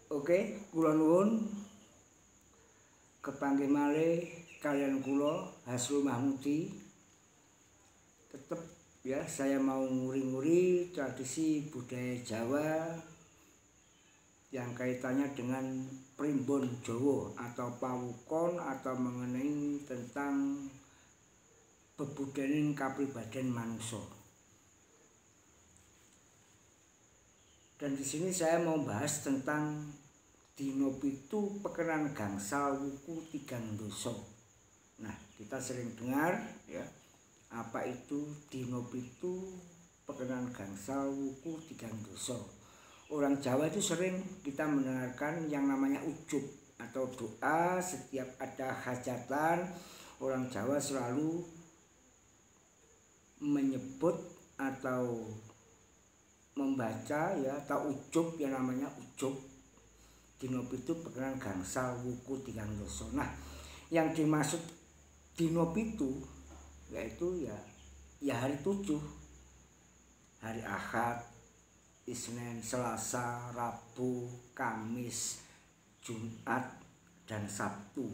Oke, kula nuwun kepanggih malih kalian kula Hasrul Mahmudi. Tetep ya saya mau nguri-nguri tradisi budaya Jawa yang kaitannya dengan primbon Jawa atau pawukon atau mengenai tentang bebudayan kapribadian manusia. Dan di sini saya mau bahas tentang dino pitu pekenan gangsal wuku tigang dosa. Nah, kita sering dengar ya, apa itu dino pitu pekenan gangsal wuku tigang dosa. Orang Jawa itu sering kita mendengarkan yang namanya ujub atau doa setiap ada hajatan. Orang Jawa selalu menyebut atau membaca ya atau ujub yang namanya ujub dino pitu pekenan gangsal wuku tigang dosa. Nah, yang dimaksud dino pitu yaitu ya hari 7, hari Ahad, Isnin, Selasa, Rabu, Kamis, Jumat, dan Sabtu.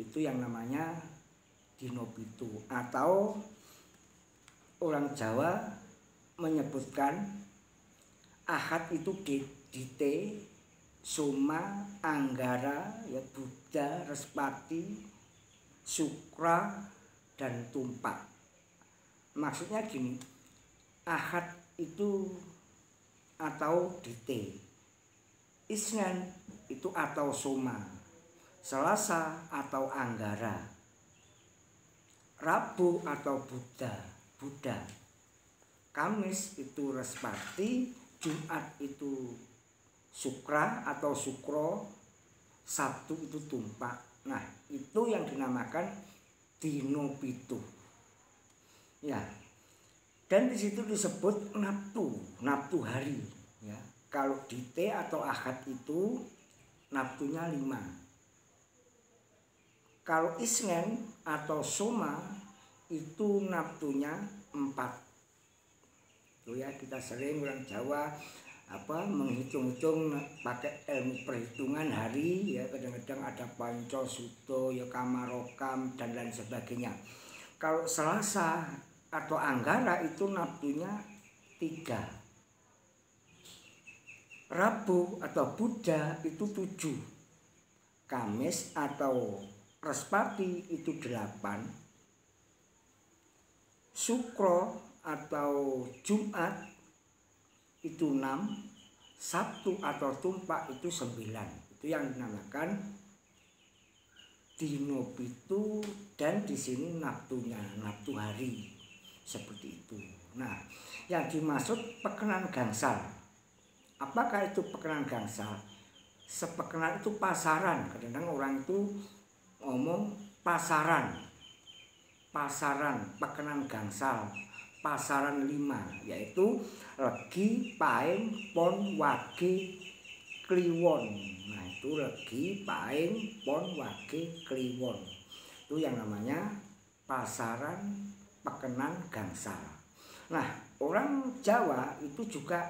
Itu yang namanya dino pitu, atau orang Jawa menyebutkan Ahad itu Dite, Soma, Anggara, ya Buddha, Respati, Sukra, dan Tumpak. Maksudnya gini, Ahad itu atau Dite, Isnin itu atau Soma, Selasa atau Anggara, Rabu atau Buddha, Kamis itu Respati, Jumat itu Sukra atau Sukro, Sabtu itu Tumpak. Nah, itu yang dinamakan dino pitu. Ya. Dan di situ disebut naftu hari, ya. Kalau dite atau Ahad itu naftunya 5. Kalau Isnin atau Soma itu naftunya 4. Tuh ya, kita sering orang Jawa menghitung-hitung pakai ilmu perhitungan hari ya, kadang-kadang ada panco, suto, ya kamarokam dan lain sebagainya. Kalau Selasa atau Anggara itu naftunya 3. Rabu atau Buddha itu 7. Kamis atau Respati itu 8. Sukro atau Jumat itu 6, Sabtu atau Tumpak itu 9. Itu yang dinamakan dino pitu, dan di sini naftunya naftu hari seperti itu. Nah, yang dimaksud pekenan gangsal. Apakah itu pekenan gangsal? Sepekenan itu pasaran. Kadang-kadang orang itu ngomong pasaran pekenan gangsal. Pasaran 5 yaitu Legi, Paing, Pon, Wage, Kliwon. Nah, itu Legi, Paing, Pon, Wage, Kliwon. Itu yang namanya pasaran pekenan gangsal. Nah, orang Jawa itu juga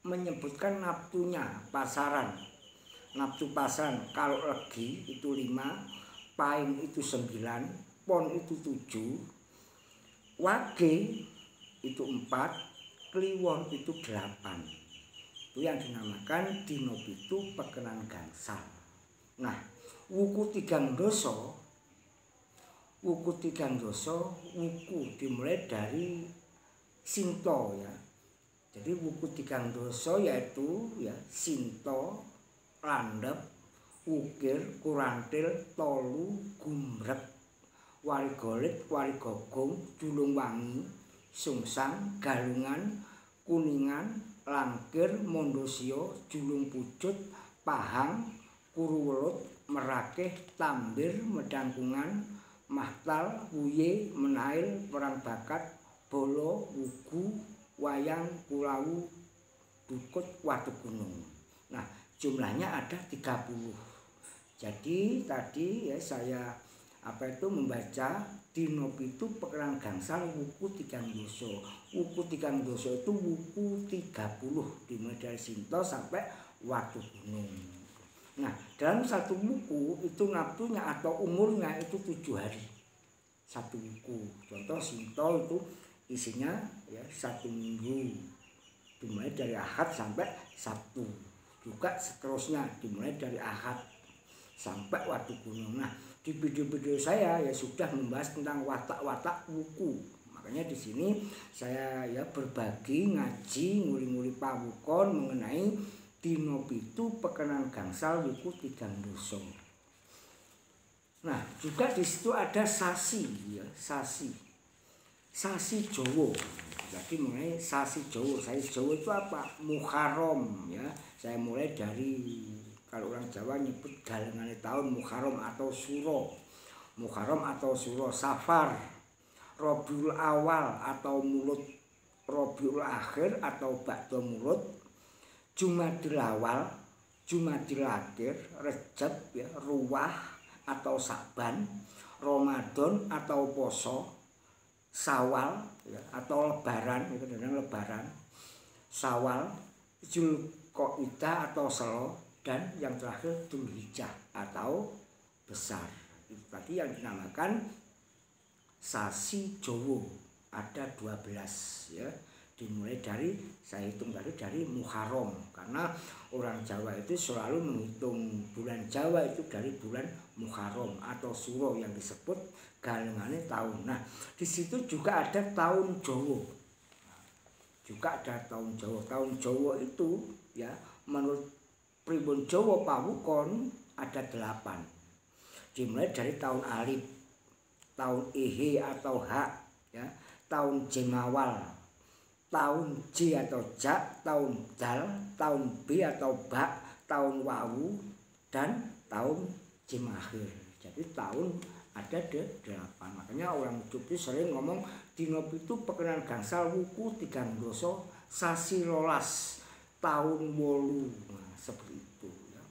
menyebutkan naftunya pasaran. Naftu pasaran kalau Legi itu 5, Paing itu 9, Pon itu 7, Wage itu 4, Kliwon itu 8. Itu yang dinamakan dino pitu pekenan gangsal. Nah, wuku tigang dosa wuku dimulai dari Sinto ya. Jadi wuku tigang dosa yaitu ya Sinto, Landhep, Wukir, Kurantil, Tolu, Gumrek, Warigolit, Warigogong, Julungwangi, Sungsang, Galungan, Kuningan, Langkir, Mondosio, Julung Pucut, Pahang, Kuruwelut, Merakeh, Tambir, Medangkungan, Mahtal, Wuye, Menail, Perang Bakat, Bolo, Wugu, Wayang, Kulawu, Dukut, Watu Gunung. Nah, jumlahnya ada 30. Jadi tadi ya saya apa itu membaca dina pitu pekenan gangsal wuku tigang dosa. Wuku tigang dosa itu wuku 30 dimulai dari Sinta sampai Watu Gunung. Nah, dalam satu wuku itu nafsunya atau umurnya itu 7 hari. Satu wuku. Contoh Sinta itu isinya ya 1 minggu. Dimulai dari Ahad sampai Sabtu. Juga seterusnya dimulai dari Ahad sampai Watu Gunung. Nah, di video-video saya ya sudah membahas tentang watak-watak wuku. Makanya di sini saya ya berbagi ngaji nguli-nguli pawukon mengenai dina pitu pekenan gangsal wuku tigang dosa. Nah, juga di situ ada sasi ya, sasi. Sasi Jawa. Jadi mengenai sasi Jawa. Sasi Jawa itu apa? Muharram ya. Saya mulai dari kalau orang Jawa nyebut galengane tahun Muharram atau Suro. Muharram atau Suro, Safar, Rabiul Awal atau Mulut, Rabiul Akhir atau Ba'da Mulut, Jumadil Awal, Jumadil Akhir, Rejab ya, Ruwah atau Saban, Ramadan atau Poso, Sawal ya, atau Lebaran, itu namanya Lebaran, Sawal, Zulqa'dah atau Selo, dan yang terakhir Dzulhijjah atau besar. Itu tadi yang dinamakan sasi Jawa. Ada 12 ya. Dimulai dari saya hitung dari Muharram, karena orang Jawa itu selalu menghitung bulan Jawa itu dari bulan Muharram atau Suro yang disebut galengane tahun. Nah, di situ juga ada tahun Jawa. Juga ada tahun Jawa. Tahun Jawa itu ya menurut Pribun Jawa Pawukon ada 8. Dimulai dari tahun Alif, tahun Ehe atau Hak ya, tahun Jemawal, tahun J atau Jak, tahun Dal, tahun B atau Bak, tahun Wawu, dan tahun Jimakhir. Jadi tahun ada 8. Makanya orang Jogja sering ngomong dina pitu pekenan gangsal wuku tigang dosa sasi rolas tahun 8. Nah, seperti itu ya.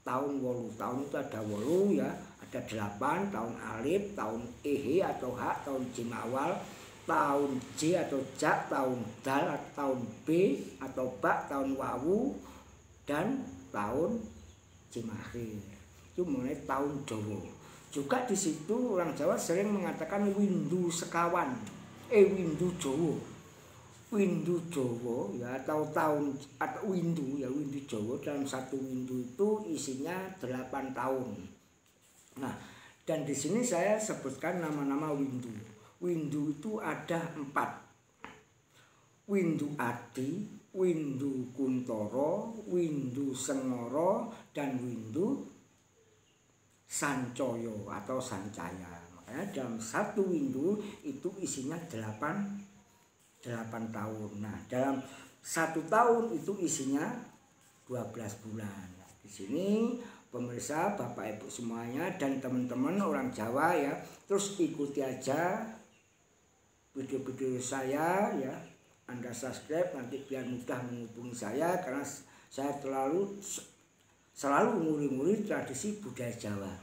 Tahun 8, tahun itu ada 8 ya, ada 8, tahun Alif, tahun Ehe atau Hak, tahun Jimawal, tahun J atau Jak, tahun Dal, tahun B atau Bak, tahun Wawu, dan tahun Jimakhir. Itu mengenai tahun Jawa. Juga di situ orang Jawa sering mengatakan windu sekawan, windu Jawa. Windu Jawa ya, atau tahun atau windu ya, windu Jawa dalam satu windu itu isinya 8 tahun. Nah, dan di sini saya sebutkan nama-nama windu. Windu itu ada 4. Windu Adi, windu Kuntoro, windu Sengoro, dan windu Sancoyo atau Sancaya. Makanya dalam satu windu itu isinya 8 tahun. Nah, dalam 1 tahun itu isinya 12 bulan. Nah, di sini pemirsa, Bapak Ibu semuanya dan teman-teman orang Jawa ya, terus ikuti aja video-video saya ya. Anda subscribe nanti biar mudah menghubungi saya, karena saya selalu nguri-nguri tradisi budaya Jawa.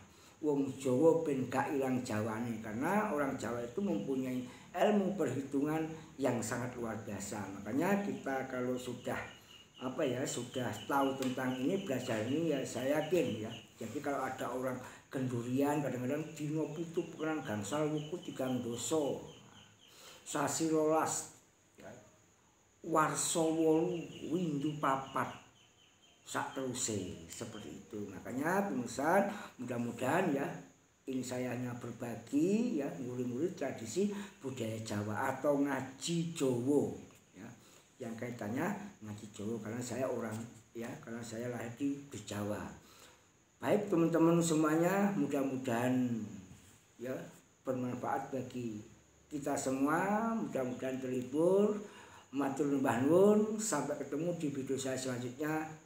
Wong Jawa ben gak ilang Jawane, karena orang Jawa itu mempunyai ilmu perhitungan yang sangat luar biasa. Makanya kita kalau sudah sudah tahu tentang ini, belajar ini ya, saya yakin ya. Jadi kalau ada orang gendurian kadang-kadang dina pitu pekenan gangsal wuku tigang dosa, sasi rolas ya, warsa 8 windu 4 sak teruse, seperti itu. Makanya pemirsa, mudah-mudahan ya ini saya hanya berbagi ya, nguri-nguri tradisi budaya Jawa atau ngaji Jawa ya, yang kaitannya ngaji Jawa, karena saya orang ya, karena saya lahir di Jawa. Baik teman-teman semuanya, mudah-mudahan ya bermanfaat bagi kita semua, mudah-mudahan terhibur. Matur nuwun, sampai ketemu di video saya selanjutnya.